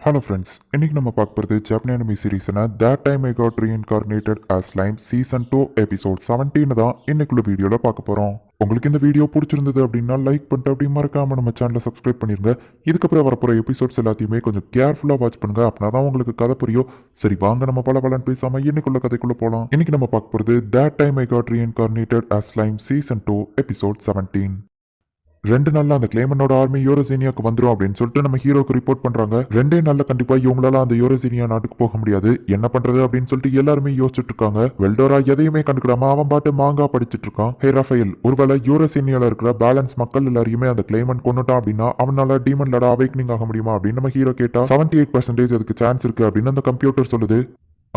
Hello friends, இன்னைக்கு நம்ம பார்க்க போகிறது ஜப்பான் அனிமி சீரீஸான That Time I Got Reincarnated as Slime season 2 episode 17 தான் இன்னைக்குள்ள வீடியோவில் பார்க்க போகிறோம். உங்களுக்கு இந்த வீடியோ பிடிச்சிருந்தது அப்படின்னா லைக் பண்ணிட்டு அப்படி மறக்காம நம்ம சேனலை சப்ஸ்கிரைப் பண்ணிருங்க. இதுக்கப்புறம் வரப்போகிற எபிசோட்ஸ் எல்லாத்தையுமே கொஞ்சம் கேர்ஃபுல்லாக வாட்ச் பண்ணுங்க. அப்படின்னா தான் உங்களுக்கு கதை புரியும். சரி வாங்க நம்ம பலன்னு பேசாமல் இன்னைக்குள்ள கதைக்குள்ள போகலாம். இன்னைக்கு நம்ம பார்க்க போகிறது That Time I Got Reincarnated as Slime season 2 episode 17. 2 நாள்ல அந்த கிளைமனோட ஆர்மி யூரோசீனியாக்கு வந்துடும் அப்படின்னு சொல்லிட்டு நம்ம ஹீரோக்கு ரிப்போர்ட் பண்றாங்க. 2 நாள்ல கண்டிப்பா இவங்களால அந்த யூரோசீனியா நாட்டுக்கு போக முடியாது. என்ன பண்றது அப்படின்னு சொல்லிட்டு எல்லாருமே யோசிச்சுட்டு இருக்காங்க. வெல்டோரா எதையுமே கண்டுக்கிடாம அவன் பாட்டு மாங்கா படிச்சுட்டு இருக்கான். ஹே ரஃபேல், ஒருவேளை யூரோசீனியால இருக்கிற பேலன்ஸ் மக்கள் எல்லாரையுமே அந்த கிளைமன் கொண்டுட்டான் அப்படின்னா அவனால டீமன் லார்டா அவேக்னிங் ஆக முடியுமா அப்படின்னு நம்ம ஹீரோ கேட்டா 78% அதுக்கு சான்ஸ் இருக்கு அப்படின்னு அந்த கம்ப்யூட்டர் சொல்லுது.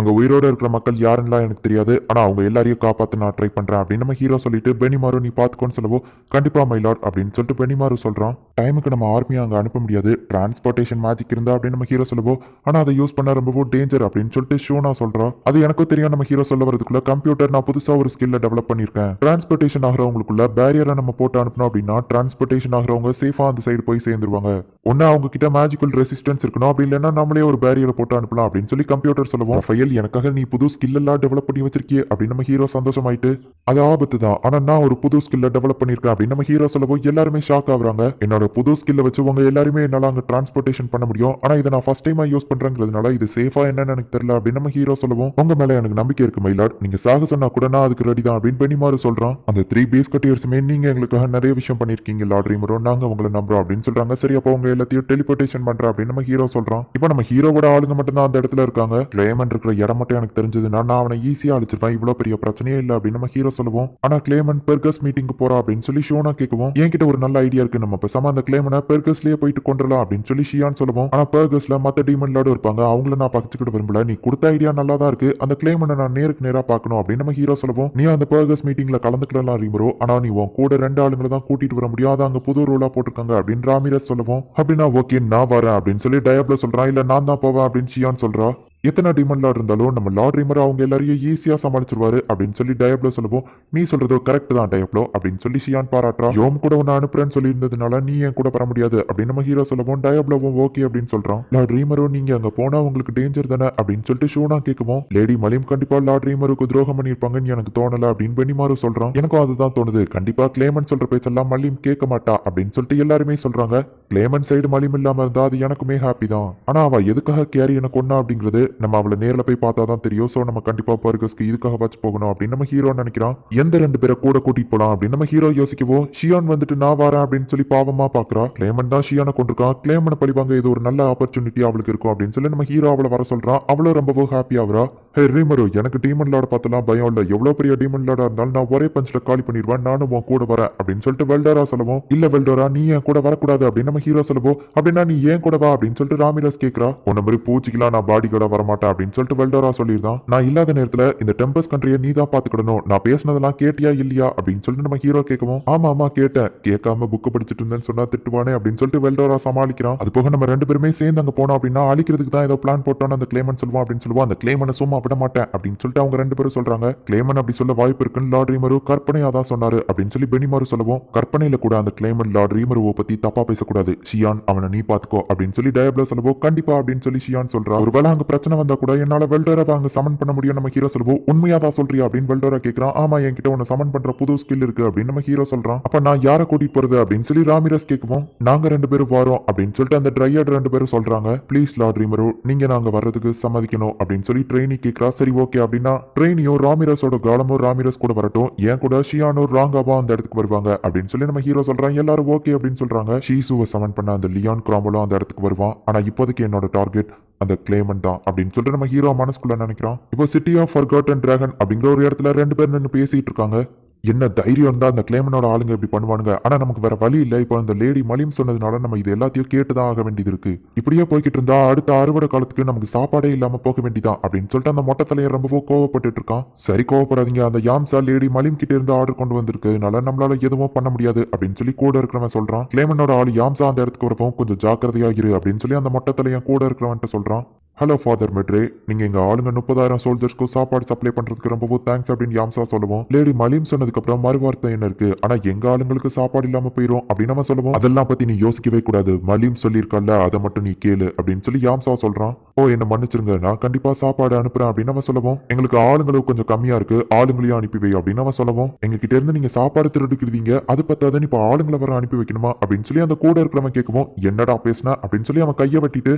அங்க உயிரோட இருக்கிற மக்கள் யாருன்னெலாம் எனக்கு தெரியாது, ஆனா அவங்க எல்லாரையும் காப்பாற்ற நான் ட்ரை பண்றேன் அப்படின்னு நம்ம ஹீரோ சொல்லிட்டு பெனிமாரு நீ பாத்துக்கோன்னு சொல்லவோ கண்டிப்பா மைலார்ட் அப்படின்னு சொல்லிட்டு பெனிமாரு சொல்றான். டைமுக்கு நம்ம ஆர்மியை அங்க அனுப்ப முடியாது, டிரான்ஸ்போர்டேஷன் மேஜிக் இருந்தா அப்படின்னு நம்ம ஹீரோ சொல்லவோ ஆனா அதை யூஸ் பண்ண ரொம்பவும் டேஞ்சர் அப்படின்னு சொல்லிட்டு ஷோனா சொல்றான். அது எனக்கும் தெரியும். நம்ம ஹீரோ சொல்ல வரதுக்குள்ள கம்ப்யூட்டர் நான் புதுசா ஒரு ஸ்கில்ல டெவலப் பண்ணிருக்கேன். டிரான்ஸ்போர்டேஷன் ஆகிறவங்களுக்குள்ள பேரியரை நம்ம போட்டு அனுப்பணும் அப்படின்னா டிரான்ஸ்போர்டேஷன் ஆகிறவங்க சேஃபா அந்த சைடு போய் சேர்ந்துருவாங்க. ஒன்னு அவங்க கிட்ட மேஜிக்கல் ரெசிஸ்டன்ஸ் இருக்கணும், அப்படி இல்லைன்னா நம்மளே ஒரு பேரியரை போட்டு அனுப்பலாம் அப்படின்னு சொல்லி கம்ப்யூட்டர் சொல்லுவோம். ரஃபேல், எனக்காக நீ புது ஸ்கில் எல்லாம் டெவலப் பண்ணி வச்சிருக்கியே அப்படின்னு நம்ம ஹீரோ சந்தோஷமாயிட்டு அது ஆபத்து தான், ஆனா நான் ஒரு புது ஸ்கில்ல டெவலப் பண்ணிருக்கேன் அப்படின்னு நம்ம ஹீரோ சொல்லவோ எல்லாருமே ஷாக் ஆகுறாங்க. என்னோட புது ஸ்கில்ல வச்சு உங்க எல்லாருமே என்னால அங்க டிரான்ஸ்போர்டேஷன் பண்ண முடியும், ஆனா இதை நான் ஃபர்ஸ்ட் டைமா யூஸ் பண்றேங்கிறதுனால இது சேஃபா என்னன்னு எனக்கு தெரியல அப்படின்னு நம்ம ஹீரோ சொல்லுவோம். உங்க மேல எனக்கு நம்பிக்கை இருக்கு மைலார்ட், நீங்க சாக சொன்னா கூட நான் அதுக்கு ரெடி தான் அப்படின்னு பெனிமாரு சொல்றான். அந்த 3 பேஸ் கட்டியர்ஸுமே நீங்க எங்களுக்காக நிறைய விஷயம் பண்ணிருக்கீங்க லார்ட் ரீமரோ, நாங்க உங்களை நம்புறோம் அப்படின்னு சொல்றாங்க. சரி அப்போ உங்க எல்லாத்தையும் டெலிபோர்டேஷன் பண்ற அப்படின்னு நம்ம ஹீரோ சொல்றான். இப்போ நம்ம ஹீரோவோட ஆளுங்க மட்டும் தான் அந்த இடத்துல இருக்காங்க. கிளேமன் இருக்கிற இடம் மட்டும் எனக்கு தெரிஞ்சதுன்னா நான் அவனை ஈஸியா அழிச்சிருப்பேன், இவ்வளவு பெரிய பிரச்சனையே இல்லை அப்படின்னு நம்ம ஹீரோ சொல்லுவோம். ஆனா கிளேமன் பெர்கஸ் மீட்டிங்க்கு போறா அப்படின்னு சொல்லி ஷோனா கேட்கவும் என்கிட்ட ஒரு நல்ல ஐடியா இருக்கு, நம்ம பேசாம அந்த கிளேமனை பெர்கஸ்லயே போயிட்டு கொண்டுலாம் அப்படின்னு சொல்லி ஷியான் சொல்லுவோம். ஆனா பெர்கஸ்ல மத்த டீமன் லார்டு இருப்பாங்க, அவங்கள நான் பகிச்சுக்கிட்டு விரும்பல, நீ கொடுத்த ஐடியா நல்லா தான் இருக்கு, அந்த கிளேமனை நான் நேருக்கு நேரா பார்க்கணும் அப்படின்னு நம்ம ஹீரோ சொல்லுவோம். நீ அந்த பெர்கஸ் மீட்டிங்ல கலந்துக்கலாம் ரீமரோ, ஆனா நீ உன் கூட 2 ஆளுங்களை தான் கூட்டிட்டு வர முடியும், அது அங்க புது ரூலா போட்டிருக்காங்க அப்படின்னு ராமிரஸ் சொல்லுவோம். அப்படின்னா ஓகே நான் வரேன் அப்படின்னு சொல்லி டயப்ல சொல்றான். இல்ல நான் தான் போவேன் அப்படின்னு ஷியான் சொல்றா. எத்தனை டீமன் லார்ட் இருந்தாலும் நம்ம லார்ட் ரீமர் அவங்க எல்லாரையும் ஈஸியா சமாளிச்சிருவாரு அப்படின்னு சொல்லி டயப்ளோ சொல்லுவோம். நீ சொல்றது கரெக்ட் தான் டயப்ளோ அப்படின்னு சொல்லி ஷியான் பாராட்டுறா. யோம் கூட ஒன்னு அனுப்புறேன்னு சொல்லி இருந்ததுனால நீ என் கூட வர முடியாது அப்படின்னு நம்ம ஹீரோ சொல்லுவோம். டயப்ளோவும் ஓகே அப்படின்னு சொல்றான். லார்ட் ரீமரும் நீங்க அங்க போனா உங்களுக்கு டேஞ்சர் தானே அப்படின்னு சொல்லிட்டு ஷோனா கேட்கவும் லேடி மலியும் கண்டிப்பா லார்ட் ரீமருக்கு துரோகம் பண்ணிருப்பாங்கன்னு எனக்கு தோணல அப்படின்னு பெனிமாரு சொல்றான். எனக்கும் அதுதான் தோணுது, கண்டிப்பா கிளேமன் சொல்ற பேச்செல்லாம் மலியும் கேட்க மாட்டா அப்படின்னு சொல்லிட்டு எல்லாருமே சொல்றாங்க. கிளேமன் சைடு மலியும் இல்லாம இருந்தா அது எனக்குமே ஹாப்பி தான், ஆனா அவ எதுக்காக கேரியனை கொன்னா அப்படிங்கிறது நம்ம அவளை நேரில் போய் பார்த்தா தான் தெரியும். ஸோ நம்ம கண்டிப்பா பர்கஸ்க்கு இதுக்காக வச்சு போகணும் அப்படின்னு நம்ம ஹீரோ நினைக்கிறான். எந்த 2 பேரை கூட கூட்டிட்டு போலாம் அப்படின்னு நம்ம ஹீரோ யோசிக்கவும் ஷியான் வந்துட்டு நான் வரேன் அப்படின்னு சொல்லி பாவமா பாக்குறா. கிளேமன் தான் ஷியானை கொண்டிருக்கான், கிளேமனை பழிவாங்க இது ஒரு நல்ல ஆப்பர்ச்சுனிட்டி அவளுக்கு இருக்கும் அப்படின்னு சொல்லி நம்ம ஹீரோ அவளை வர சொல்றான். அவளும் ரொம்பவும் ஹாப்பி ஆகுறா. ஹே ரீமரு, எனக்கு டீமன் லார்ட பார்த்தலாம் பயம் இல்லை, எவ்வளவு பெரிய டீமன் லார்டா இருந்தாலும் நான் ஒரே பஞ்சில காலி பண்ணிடுவேன், நானும் உன் கூட வரேன் அப்படின்னு சொல்லிட்டு வெல்டோரா சொல்லுவோம். இல்ல வெல்டோரா நீ என் கூட வரக்கூடாது அப்படின்னு நம்ம ஹீரோ சொல்லுவோம். அப்படின்னா நீ ஏன் கூட வா அப்படின்னு சொல்லிட்டு ராமிரஸ் கேட்கிறா. உன்ன மாதிரி பூச்சிக்கலாம் நான் பாடி கூட வரமாட்டேன் அப்படின்னு சொல்லிட்டு வெல்டோரா சொல்லியிருந்தான். நான் இல்லாத நேரத்துல இந்த டெம்பஸ் கண்ட்ரியை நீ தான் பாத்துக்கிடணும், நான் பேசினதெல்லாம் கேட்டியா இல்லையா அப்படின்னு சொல்லிட்டு நம்ம ஹீரோ கேட்கவும் ஆமா ஆமா கேட்டேன், கேட்காம புக் படிச்சுட்டு இருந்தேன்னு சொன்னா திட்டுவானே அப்படின்னு சொல்லிட்டு வெல்டோரா சமாளிக்கிறான். அது போக நம்ம 2 பேருமே சேர்ந்து அங்க போனோம் அப்படின்னா அழிக்கிறதுக்கு தான் ஏதோ பிளான் போட்டோன்னு அந்த கிளேமன் சொல்லுவான் அப்படின்னு சொல்லுவான். அந்த கிளேமனை சும்மா விட மாட்டேன் அப்படின்னு சொல்லிட்டு அவங்க 2 பேரும் சொல்றாங்க. கிளேமன் அப்படி சொல்ல வாய்ப்பு இருக்குன்னு லார்ட் ரீமரு கற்பனையா தான் சொன்னாரு அப்படின்னு சொல்லி பெனிமாரு சொல்லுவோம். கற்பனையில கூட அந்த கிளேமன் லார்ட் ரீமருவை பத்தி தப்பா பேசக்கூடாது, ஷியான் அவனை நீ பாத்துக்கோ அப்படின்னு சொல்லி டயப்ளோ சொல்லுவோம். கண்டிப்பா அப்படின்னு சொல்லி ஷியான் சொல்றா. ஒருவேளை அங்க பிரச்சனை வந்தா கூட என்னால வெல்டோரா அங்க சமன் பண்ண முடியும் நம்ம ஹீரோ சொல்லுவோம். உண்மையா தான் சொல்றியா அப்படின்னு வெல்டோரா கேட்கறான். ஆமா என்கிட்ட உன்னை சமன் பண்ற புது ஸ்கில் இருக்கு அப்படின்னு நம்ம ஹீரோ சொல்றான். அப்ப நான் யாரை கூட்டிட்டு போறது அப்படின்னு சொல்லி ராமிரஸ் கேட்கவும் நாங்க 2 பேரும் வரோம் அப்படின்னு சொல்லிட்டு அந்த ட்ரையட் 2 பேரும் சொல்றாங்க. ப்ளீஸ் லார்ட் ரீமரு நீங்க நாங்க வர்றதுக்கு சம்மதிக்கணும் அப்படின்னு சொல்லி ட்ரெயினி கேட்கறா. சரி ஓகே அப்படின்னா ட்ரெயினியும் ராமிரஸோட காலமும் ராமிரஸ் கூட வரட்டும், ஏன் கூட ஷியானோ ராங்காவா அந்த இடத்துக்கு வருவாங்க அப்படின்னு சொல்லி நம்ம ஹீரோ சொல்றான். எல்லாரும் ஓகே அப்படின்னு சொல்றாங்க. ஷீசுவை சமன் பண்ண அந்த லியான் கிராமலும் அந்த இடத்துக்கு வருவான். ஆனா இப்போதைக்கு என்னோட டார்கெட் அந்த கிளேமன் தான் அப்படின்னு சொல்லிட்டு நம்ம ஹீரோ மனசுக்குள்ள நினைக்கிறான். இப்போ சிட்டி ஆஃப் ஃபர்காட்டன் டிராகன் அப்படிங்கிற ஒரு இடத்துல 2 பேர் நின்று பேசிட்டு இருக்காங்க. என்ன தைரியம் இருந்தா அந்த கிளேமனோட ஆளுங்க இப்படி பண்ணுவானுங்க, ஆனா நமக்கு வேற வழி இல்லை. இப்போ அந்த லேடி மலியும் சொன்னதுனால நம்ம இது எல்லாத்தையும் கேட்டுதான் ஆக வேண்டியது இருக்கு. இப்படியே போய்கிட்டு இருந்தா அடுத்த அறுவடை காலத்துக்கு நமக்கு சாப்பாடே இல்லாம போக வேண்டியதான் அப்படின்னு சொல்லிட்டு அந்த மொட்டை தலையை ரொம்பவும் கோவப்பட்டு இருக்கான். சரி கோவப்படாதீங்க, அந்த யாம்சா லேடி மலிம் கிட்ட இருந்து ஆர்டர் கொண்டு வந்திருக்குனால நம்மளால எதுவும் பண்ண முடியாது அப்படின்னு சொல்லி கூட இருக்கிறவன் சொல்றான். கிளேமனோட ஆளு யாம்சா அந்த இடத்துக்கு வரவும் கொஞ்சம் ஜாக்கிரதையா இரு அப்படின்னு சொல்லி அந்த மொட்டை தலையன் கூட இருக்கிறவன்ட்ட சொல்றான். ஹலோ ஃபாதர் மெட்ரே, நீங்க எங்க ஆளுங்க 30,000 சோல்ஜர்ஸ்க்கு சாப்பாடு சப்ளை பண்றதுக்கு ரொம்பவும் தேங்க்ஸ் அப்படின்னு யாம்சா சொல்லுவோம். லேடி மலிம் சொன்னதுக்கு அப்புறம் மறுவார்த்தை என்ன இருக்கு, ஆனா எங்க ஆளுங்களுக்கு சாப்பாடு இல்லாம போயிரும் அப்படின்னு நம்ம சொல்லுவோம். அதெல்லாம் பத்தி நீ யோசிக்கவே கூடாது, மலிம் சொல்லியிருக்கல அதை மட்டும் நீ கேளு அப்படின்னு சொல்லி யாம்சா சொல்றான். ஓ என்ன மன்னிச்சிருங்க, நான் கண்டிப்பா சாப்பாடு அனுப்புறேன் அப்படின்னு நம்ம சொல்லுவோம். எங்களுக்கு ஆளுங்களும் கொஞ்சம் கம்மியா இருக்கு, ஆளுங்களையும் அனுப்பி வை அப்படின்னு நம்ம சொல்லுவோம். எங்க கிட்ட இருந்து நீங்க சாப்பாடு திருடுக்கிறீங்க, அது பத்தாதான் இப்ப ஆளுங்களை வர அனுப்பி வைக்கணுமா அப்படின்னு சொல்லி அந்த கூட இருக்கிறவன் கேட்கவும், என்னடா பேசுனா அப்படின்னு சொல்லி அவன் கையை வெட்டிட்டு,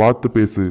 பார்த்து பேசு,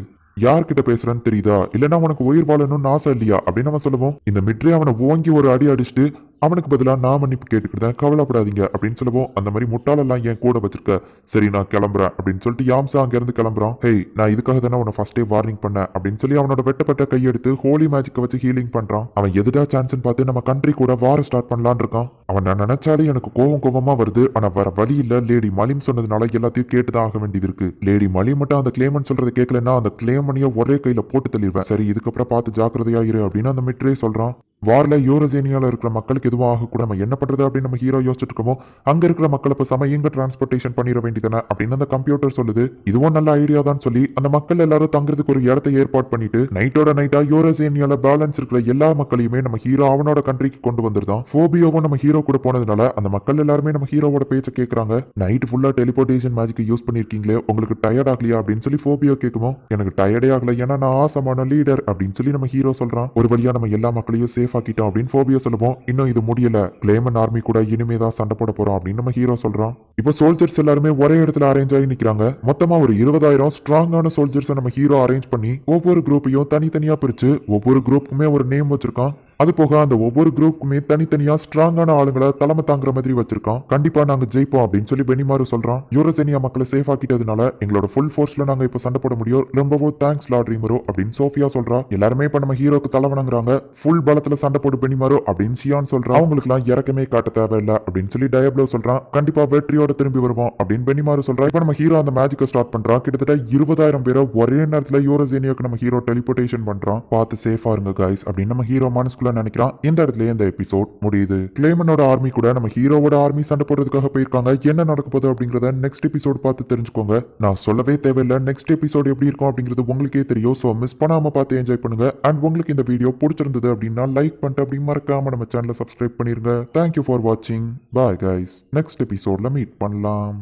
யார்கிட்ட பேசுறன்னு தெரியுதா, இல்லைன்னா உனக்கு உயிர் வாழணும்னு ஆசை இல்லையா அப்படின்னு நம்ம சொல்லுவோம். இந்த மிட்ரே அவனை ஓங்கி ஒரு அடி அடிச்சுட்டு, அவனுக்கு பதிலாக நான் மன்னிப்பு கேட்டுக்கிட்டேன், கவலைப்படாதீங்க அப்படின்னு சொல்லுவோம். அந்த மாதிரி முட்டாளெல்லாம் என் கூட வச்சிருக்க, சரி நான் கிளம்புறேன் அப்படின்னு சொல்லிட்டு யாம்சா அங்கிருந்து கிளம்புறான். ஹேய் நான் இதுக்காக தானே உன்னை ஃபர்ஸ்டே வார்னிங் பண்ணேன் அப்படின்னு சொல்லி அவனோட வெட்டப்பட்ட கையெடுத்து ஹோலி மேஜிக்கை வச்சு ஹீலிங் பண்றான். அவன் எதுடா சான்ஸ்னு பார்த்து நம்ம கண்ட்ரி கூட வார ஸ்டார்ட் பண்ணலான் இருக்கான். அவன் நான் நினைச்சாலே எனக்கு கோவமா வருது, ஆனா வர வழி இல்ல, லேடி மலிம் சொன்னதுனால எல்லாத்தையும் கேட்டுதான் ஆக வேண்டியது இருக்கு. லேடி மலிம் மட்டும் அந்த கிளேமன் சொல்றதை கேட்கலன்னா அந்த கிளேமனையும் ஒரே கையில போட்டு தள்ளிடுவேன். சரி இதுக்கப்புறம் பார்த்து ஜாக்கிரதையா இரு அப்படின்னு அந்த மிட்ரே சொல்றான். வார்ல யூரோசேனியால இருக்கிற மக்களுக்கு எதுவும் ஆகக்கூட நம்ம என்ன பண்றது அப்படின்னு நம்ம ஹீரோ யோசிச்சுட்டு இருக்கோமோ, அங்க இருக்கிற மக்களை இப்ப எங்க டிரான்ஸ்போர்டேஷன் பண்ணிட வேண்டியதானே அப்படின்னு அந்த கம்ப்யூட்டர் சொல்லுது. இதுவும் நல்ல ஐடியா தான் சொல்லி அந்த மக்கள் எல்லாரும் தங்குறதுக்கு ஒரு இடத்தை ஏற்பாடு பண்ணிட்டு நைட்டோட நைட்டா யூரோசேனியால பேலன்ஸ் இருக்கிற எல்லா மக்களையுமே நம்ம ஹீரோ அவனோட கண்ட்ரிக்கு கொண்டு வந்துருதான். ஃபோபியோவும் நம்ம ஹீரோ கூட போனதுனால அந்த மக்கள் எல்லாருமே நம்ம ஹீரோவோட பேச்சை கேட்கறாங்க. நைட் ஃபுல்லா டெலிபோர்டேஷன் மேஜிக் யூஸ் பண்ணிருக்கீங்களே, உங்களுக்கு டயர்ட் ஆகலையா அப்படின்னு சொல்லி ஃபோபியோ கேட்குமோ, எனக்கு டயர்டே ஆகல, ஏன்னா நான் ஆசமான லீடர் அப்படின்னு சொல்லி நம்ம ஹீரோ சொல்றான். ஒரு வழியா நம்ம எல்லா மக்களையும் சேஃப் ஆக்கிட்டோம் அப்படின்னு ஃபோபியோ சொல்லுவோம். இன்னும் இது முடியல, கிளேமன் ஆர்மி கூட இனிமே தான் சண்டை போட போறோம் அப்படின்னு நம்ம ஹீரோ சொல்றான். இப்போ சோல்ஜர்ஸ் எல்லாருமே ஒரே இடத்துல அரேஞ்ச் ஆகி நிக்கிறாங்க. மொத்தமா ஒரு 20,000 ஸ்ட்ராங்கான சோல்ஜர்ஸ் நம்ம ஹீரோ அரேஞ்ச் பண்ணி ஒவ்வொரு குரூப்பையும் தனித்தனியா பிரிச்சு ஒவ்வொரு குரூப்புக்குமே ஒரு நேம் வச்சிருக்கான். அது போக அந்த ஒவ்வொரு குரூப்புக்குமே தனித்தனியா ஸ்ட்ராங்கான ஆளுங்களை தலைமை தாங்குற மாதிரி வச்சிருக்கோம். கண்டிப்பா நாங்க ஜெயிப்போம் அப்படின்னு சொல்லி பெனிமாரு சொல்றான். யூரோசேனியா மக்களை சேஃப் ஆக்கிட்டதுனால எங்களோட ஃபுல் ஃபோர்ஸ்ல நாங்க இப்ப சண்டை போட முடியும், ரொம்பவும் தேங்க்ஸ் லார்ட் ரீமரோ அப்படின்னு சோஃபியா சொல்றா. எல்லாருமே இப்ப நம்ம ஹீரோக்கு தலை வணங்குறாங்க. ஃபுல் பலத்துல சண்டை போட்டு பெனிமாரோ அப்படின்னு ஷியான் சொல்றான். அவங்களுக்கு எல்லாம் இறக்கமே காட்ட தேவையில்லை அப்படின்னு சொல்லி டயப்ளோ சொல்றான். கண்டிப்பா வெற்றியோட திரும்பி வருவோம் அப்படின்னு பெனிமாரு சொல்றான். இப்ப நம்ம ஹீரோ அந்த மேஜிக்கை ஸ்டார்ட் பண்றான். கிட்டத்தட்ட 20,000 பேரை ஒரே நேரத்துல யூரோசேனியாக்கு நம்ம ஹீரோ டெலிபோர்டேஷன் பண்றான். பார்த்து சேஃபா இருங்க கைஸ் அப்படின்னு நம்ம ஹீரோ மனசுக்குள்ள நினைக்கிறான். இந்த இடத்துல இந்த எபிசோட் முடியுது. கிளேமனோட ஆர்மி கூட நம்ம ஹீரோவோட ஆர்மி சண்டை போடுறதுக்காக போயிருக்காங்க. என்ன நடக்க போகுது அப்படிங்கறத நெக்ஸ்ட் எபிசோட் பார்த்து தெரிஞ்சுக்கோங்க. நான் சொல்லவே தேவையில்லை, நெக்ஸ்ட் எபிசோட் எப்படி இருக்கும் அப்படிங்கிறது உங்களுக்கே தெரியும். ஸோ மிஸ் பண்ணாம பார்த்து என்ஜாய் பண்ணுங்க. அண்ட் உங்களுக்கு இந்த வீடியோ பிடிச்சிருந்தது அப்படின்னா லைக் பண்ணிட்டு அப்படி மறக்காம நம்ம சேனலை சப்ஸ்கிரைப் பண்ணிருங்க. தேங்க்யூ ஃபார் வாட்சிங். பாய் கைஸ், நெக்ஸ்ட் எபிசோட்ல மீட் பண்ணலாம்.